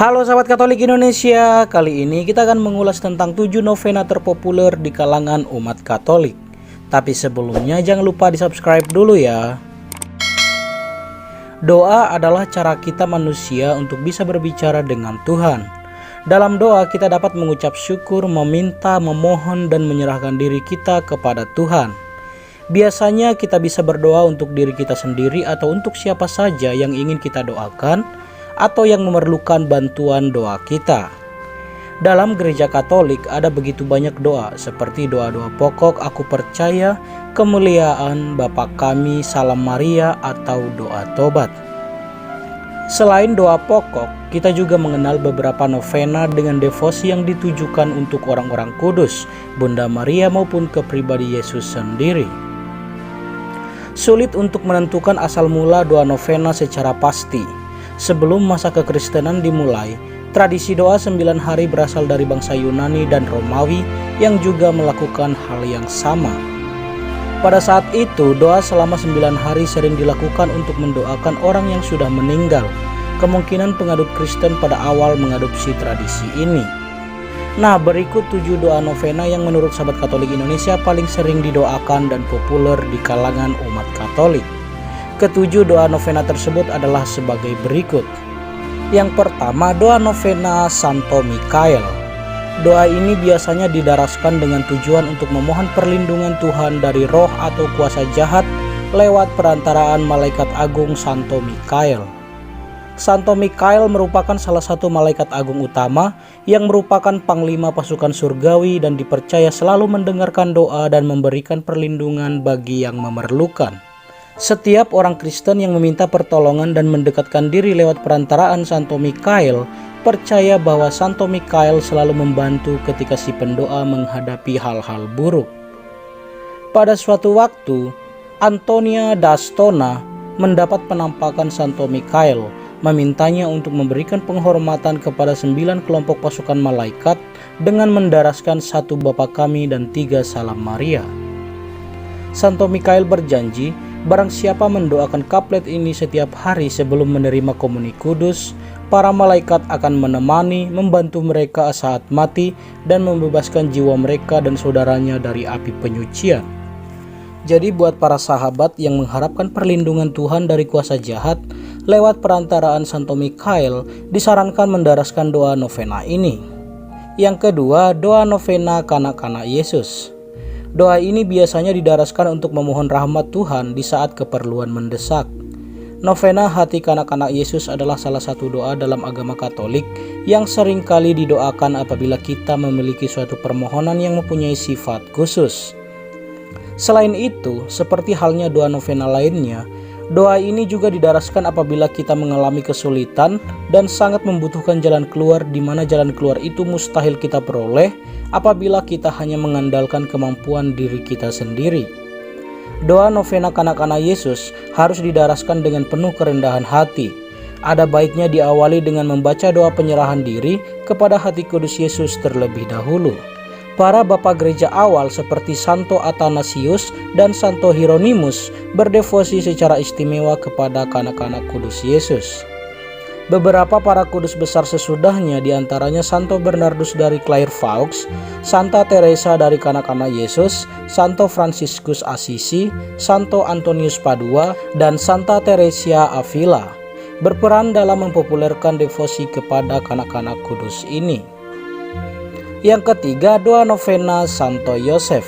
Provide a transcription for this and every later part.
Halo sahabat Katolik Indonesia, kali ini kita akan mengulas tentang 7 novena terpopuler di kalangan umat Katolik. Tapi sebelumnya jangan lupa di subscribe dulu ya. Doa adalah cara kita manusia untuk bisa berbicara dengan Tuhan. Dalam doa kita dapat mengucap syukur, meminta, memohon, dan menyerahkan diri kita kepada Tuhan. Biasanya kita bisa berdoa untuk diri kita sendiri atau untuk siapa saja yang ingin kita doakan, atau yang memerlukan bantuan doa kita. Dalam gereja Katolik ada begitu banyak doa seperti doa-doa pokok Aku Percaya, Kemuliaan, Bapa Kami, Salam Maria, atau doa tobat. Selain doa pokok, kita juga mengenal beberapa novena dengan devosi yang ditujukan untuk orang-orang kudus, Bunda Maria maupun ke pribadi Yesus sendiri. Sulit untuk menentukan asal mula doa novena secara pasti. Sebelum masa kekristenan dimulai, tradisi doa 9 hari berasal dari bangsa Yunani dan Romawi yang juga melakukan hal yang sama. Pada saat itu, doa selama 9 hari sering dilakukan untuk mendoakan orang yang sudah meninggal. Kemungkinan pengadut Kristen pada awal mengadopsi tradisi ini. Nah, berikut 7 doa novena yang menurut sahabat Katolik Indonesia paling sering didoakan dan populer di kalangan umat Katolik. Ketujuh doa novena tersebut adalah sebagai berikut. Yang pertama, doa novena Santo Mikael. Doa ini biasanya didaraskan dengan tujuan untuk memohon perlindungan Tuhan dari roh atau kuasa jahat lewat perantaraan malaikat agung Santo Mikael. Santo Mikael merupakan salah satu malaikat agung utama yang merupakan panglima pasukan surgawi dan dipercaya selalu mendengarkan doa dan memberikan perlindungan bagi yang memerlukan. Setiap orang Kristen yang meminta pertolongan dan mendekatkan diri lewat perantaraan Santo Mikael percaya bahwa Santo Mikael selalu membantu ketika si pendoa menghadapi hal-hal buruk. Pada suatu waktu, Antonia d'Astona mendapat penampakan Santo Mikael, memintanya untuk memberikan penghormatan kepada 9 kelompok pasukan malaikat dengan mendaraskan 1 Bapa Kami dan 3 Salam Maria. Santo Mikael berjanji, barang siapa mendoakan kaplet ini setiap hari sebelum menerima komuni kudus, para malaikat akan menemani, membantu mereka saat mati, dan membebaskan jiwa mereka dan saudaranya dari api penyucian. Jadi buat para sahabat yang mengharapkan perlindungan Tuhan dari kuasa jahat, lewat perantaraan Santo Mikael, disarankan mendaraskan doa novena ini. Yang kedua, doa novena Kanak-kanak Yesus. Doa ini biasanya didaraskan untuk memohon rahmat Tuhan di saat keperluan mendesak. Novena Hati Kanak-kanak Yesus adalah salah satu doa dalam agama Katolik yang sering kali didoakan apabila kita memiliki suatu permohonan yang mempunyai sifat khusus. Selain itu, seperti halnya doa novena lainnya, doa ini juga didaraskan apabila kita mengalami kesulitan dan sangat membutuhkan jalan keluar, di mana jalan keluar itu mustahil kita peroleh apabila kita hanya mengandalkan kemampuan diri kita sendiri. Doa novena Kanak-kanak Yesus harus didaraskan dengan penuh kerendahan hati. Ada baiknya diawali dengan membaca doa penyerahan diri kepada hati kudus Yesus terlebih dahulu. Para bapak gereja awal seperti Santo Athanasius dan Santo Hieronymus berdevosi secara istimewa kepada kanak-kanak kudus Yesus. Beberapa para kudus besar sesudahnya diantaranya Santo Bernardus dari Clairvaux, Santa Teresa dari Kanak-kanak Yesus, Santo Fransiskus Assisi, Santo Antonius Padua, dan Santa Teresia Avila berperan dalam mempopulerkan devosi kepada kanak-kanak kudus ini. Yang ketiga, doa novena Santo Yosef.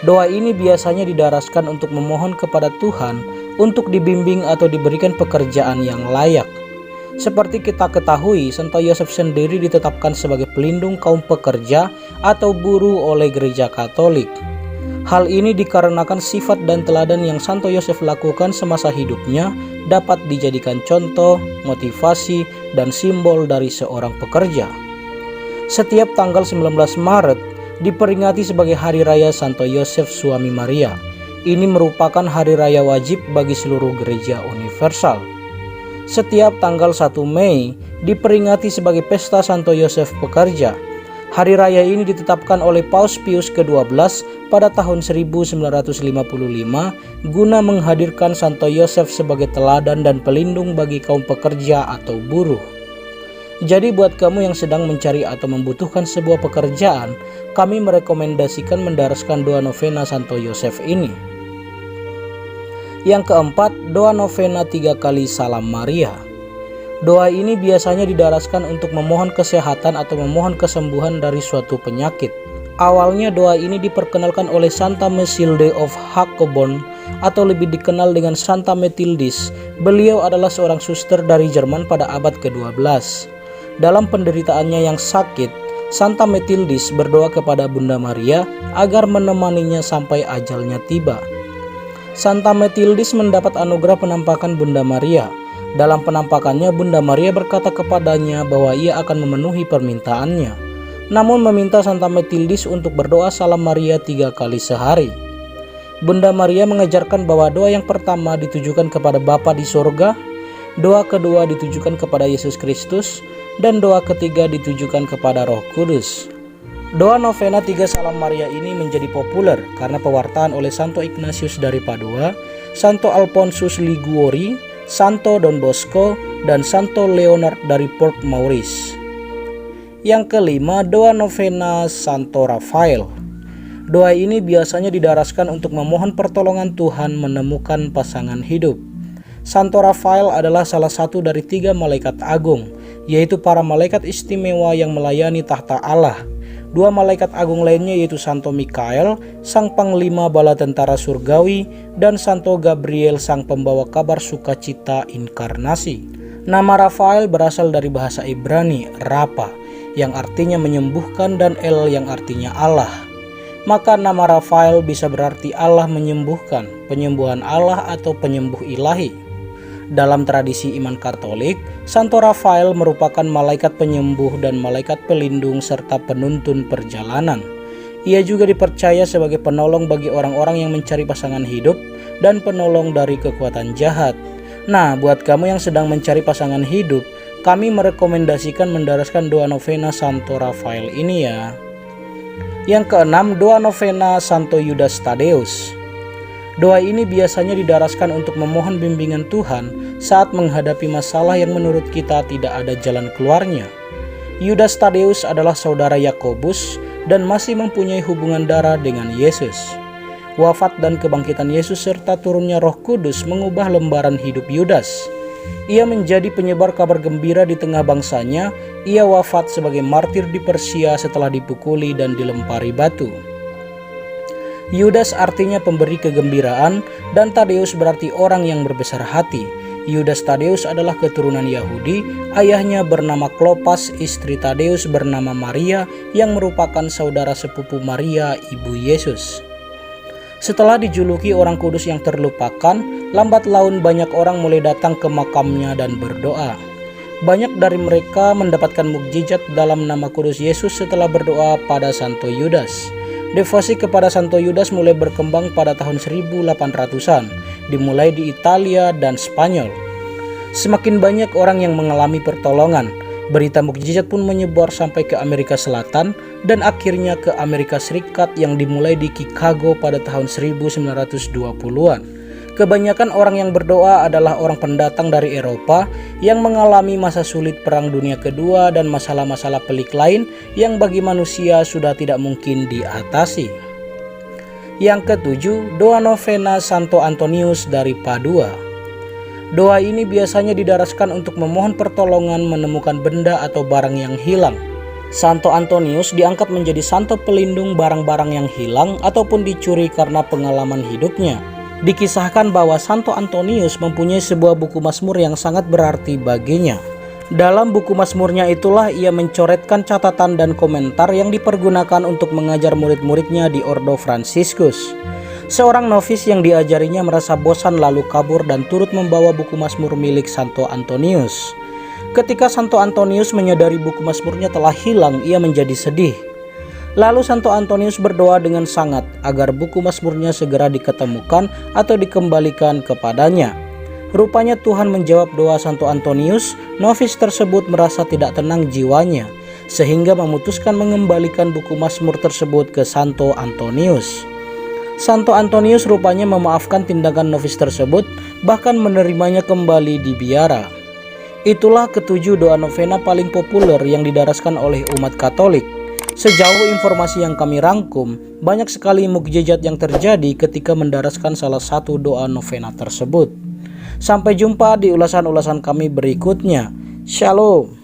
Doa ini biasanya didaraskan untuk memohon kepada Tuhan untuk dibimbing atau diberikan pekerjaan yang layak. Seperti kita ketahui, Santo Yosef sendiri ditetapkan sebagai pelindung kaum pekerja atau buruh oleh gereja Katolik. Hal ini dikarenakan sifat dan teladan yang Santo Yosef lakukan semasa hidupnya dapat dijadikan contoh, motivasi, dan simbol dari seorang pekerja. Setiap tanggal 19 Maret diperingati sebagai Hari Raya Santo Yosef Suami Maria. Ini merupakan hari raya wajib bagi seluruh gereja universal. Setiap tanggal 1 Mei diperingati sebagai Pesta Santo Yosef Pekerja. Hari raya ini ditetapkan oleh Paus Pius ke-12 pada tahun 1955 guna menghadirkan Santo Yosef sebagai teladan dan pelindung bagi kaum pekerja atau buruh. Jadi buat kamu yang sedang mencari atau membutuhkan sebuah pekerjaan, kami merekomendasikan mendaraskan doa novena Santo Yosef ini. Yang keempat, doa novena 3 kali Salam Maria. Doa ini biasanya didaraskan untuk memohon kesehatan atau memohon kesembuhan dari suatu penyakit. Awalnya doa ini diperkenalkan oleh Santa Methilde of Hakobon atau lebih dikenal dengan Santa Methildis. Beliau adalah seorang suster dari Jerman pada abad ke-12. Dalam penderitaannya yang sakit, Santa Methildis berdoa kepada Bunda Maria agar menemaninya sampai ajalnya tiba. Santa Methildis mendapat anugerah penampakan Bunda Maria. Dalam penampakannya, Bunda Maria berkata kepadanya bahwa ia akan memenuhi permintaannya, namun meminta Santa Methildis untuk berdoa Salam Maria 3 kali sehari. Bunda Maria mengajarkan bahwa doa yang pertama ditujukan kepada Bapa di sorga, doa kedua ditujukan kepada Yesus Kristus, dan doa ketiga ditujukan kepada Roh Kudus. Doa novena 3 Salam Maria ini menjadi populer karena pewartaan oleh Santo Ignatius dari Padua, Santo Alphonsus Liguori, Santo Don Bosco, dan Santo Leonard dari Port Maurice. Yang kelima, doa novena Santo Rafael. Doa ini biasanya didaraskan untuk memohon pertolongan Tuhan menemukan pasangan hidup. Santo Rafael adalah salah satu dari 3 malaikat agung, yaitu para malaikat istimewa yang melayani tahta Allah. 2 malaikat agung lainnya yaitu Santo Mikael, sang panglima bala tentara surgawi, dan Santo Gabriel, sang pembawa kabar sukacita inkarnasi. Nama Rafael berasal dari bahasa Ibrani, Rapa, yang artinya menyembuhkan, dan El yang artinya Allah. Maka nama Rafael bisa berarti Allah menyembuhkan, penyembuhan Allah, atau penyembuh ilahi. Dalam tradisi iman Katolik, Santo Rafael merupakan malaikat penyembuh dan malaikat pelindung serta penuntun perjalanan. Ia juga dipercaya sebagai penolong bagi orang-orang yang mencari pasangan hidup dan penolong dari kekuatan jahat. Nah, buat kamu yang sedang mencari pasangan hidup, kami merekomendasikan mendaraskan doa novena Santo Rafael ini ya. Yang keenam, doa novena Santo Yudas Tadeus. Doa ini biasanya didaraskan untuk memohon bimbingan Tuhan saat menghadapi masalah yang menurut kita tidak ada jalan keluarnya. Yudas Tadeus adalah saudara Yakobus dan masih mempunyai hubungan darah dengan Yesus. Wafat dan kebangkitan Yesus serta turunnya Roh Kudus mengubah lembaran hidup Yudas. Ia menjadi penyebar kabar gembira di tengah bangsanya. Ia wafat sebagai martir di Persia setelah dipukuli dan dilempari batu. Yudas artinya pemberi kegembiraan, dan Tadeus berarti orang yang berbesar hati. Yudas Tadeus adalah keturunan Yahudi. Ayahnya bernama Klopas, istri Tadeus bernama Maria, yang merupakan saudara sepupu Maria, ibu Yesus. Setelah dijuluki orang kudus yang terlupakan, lambat laun banyak orang mulai datang ke makamnya dan berdoa. Banyak dari mereka mendapatkan mukjizat dalam nama kudus Yesus setelah berdoa pada Santo Yudas. Devosi kepada Santo Yudas mulai berkembang pada tahun 1800-an, dimulai di Italia dan Spanyol. Semakin banyak orang yang mengalami pertolongan. Berita mukjizat pun menyebar sampai ke Amerika Selatan dan akhirnya ke Amerika Serikat yang dimulai di Chicago pada tahun 1920-an. Kebanyakan orang yang berdoa adalah orang pendatang dari Eropa yang mengalami masa sulit Perang Dunia Kedua dan masalah-masalah pelik lain yang bagi manusia sudah tidak mungkin diatasi. Yang ketujuh, doa novena Santo Antonius dari Padua. Doa ini biasanya didaraskan untuk memohon pertolongan menemukan benda atau barang yang hilang. Santo Antonius diangkat menjadi santo pelindung barang-barang yang hilang ataupun dicuri karena pengalaman hidupnya. Dikisahkan bahwa Santo Antonius mempunyai sebuah buku Mazmur yang sangat berarti baginya. Dalam buku Mazmurnya itulah ia mencoretkan catatan dan komentar yang dipergunakan untuk mengajar murid-muridnya di Ordo Fransiskus. Seorang novis yang diajarinya merasa bosan lalu kabur dan turut membawa buku Mazmur milik Santo Antonius. Ketika Santo Antonius menyadari buku Mazmurnya telah hilang, ia menjadi sedih. Lalu Santo Antonius berdoa dengan sangat agar buku Mazmurnya segera diketemukan atau dikembalikan kepadanya. Rupanya Tuhan menjawab doa Santo Antonius. Novis tersebut merasa tidak tenang jiwanya, sehingga memutuskan mengembalikan buku Mazmur tersebut ke Santo Antonius. Santo Antonius rupanya memaafkan tindakan novis tersebut, bahkan menerimanya kembali di biara. Itulah ketujuh doa novena paling populer yang didaraskan oleh umat Katolik. Sejauh informasi yang kami rangkum, banyak sekali mukjizat yang terjadi ketika mendaraskan salah satu doa novena tersebut. Sampai jumpa di ulasan-ulasan kami berikutnya. Shalom.